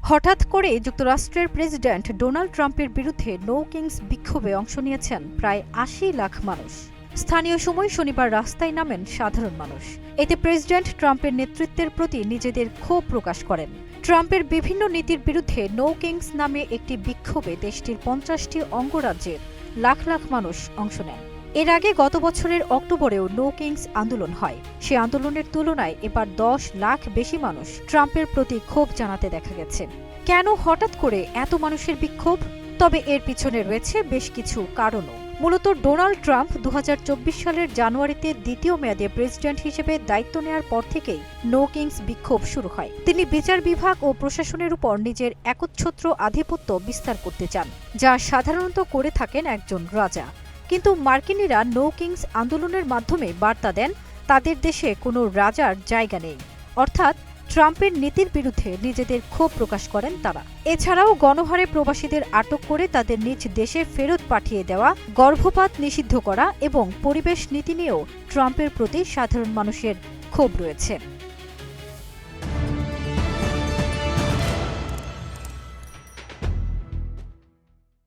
হঠাৎ করে যুক্তরাষ্ট্রের প্রেসিডেন্ট ডোনাল্ড ট্রাম্পের বিরুদ্ধে নো কিংস বিক্ষোভে অংশ নিয়েছেন প্রায় ৮০ লাখ মানুষ। স্থানীয় সময় শনিবার রাস্তায় নামেন সাধারণ মানুষ। এতে প্রেসিডেন্ট ট্রাম্পের নেতৃত্বের প্রতি নিজেদের ক্ষোভ প্রকাশ করেন। ট্রাম্পের বিভিন্ন নীতির বিরুদ্ধে নো কিংস নামে একটি বিক্ষোভে দেশটির ৫০টি অঙ্গরাজ্যের লাখ লাখ মানুষ অংশ নেন। এর আগে গত বছরের অক্টোবরেও নো কিংস আন্দোলন হয়। সে আন্দোলনের তুলনায় এবার ১০ লাখ বেশি মানুষ ট্রাম্পের প্রতি ক্ষোভ জানাতে দেখা গেছে। কেন হঠাৎ করে এত মানুষের বিক্ষোভ? তবে এর পিছনে রয়েছে বেশ কিছু কারণও। মূলত ডোনাল্ড ট্রাম্প ২০২৪ সালের জানুয়ারিতে দ্বিতীয় মেয়াদে প্রেসিডেন্ট হিসেবে দায়িত্ব নেওয়ার পর থেকেই নো কিংস বিক্ষোভ শুরু হয়। তিনি বিচার বিভাগ ও প্রশাসনের উপর নিজের একচ্ছত্র আধিপত্য বিস্তার করতে চান, যা সাধারণত করে থাকেন একজন রাজা। কিন্তু মার্কিনিরা নো কিংস আন্দোলনের মাধ্যমে বার্তা দেন তাদের দেশে কোনো রাজার জায়গা নেই, অর্থাৎ ট্রাম্পের নীতির বিরুদ্ধে নিজেদের ক্ষোভ প্রকাশ করেন তারা। এছাড়াও গণহারে প্রবাসীদের আটক করে তাদের নিজ দেশে ফেরত পাঠিয়ে দেওয়া, গর্ভপাত নিষিদ্ধ করা এবং পরিবেশ নীতি নিয়েও ট্রাম্পের প্রতি সাধারণ মানুষের ক্ষোভ রয়েছে।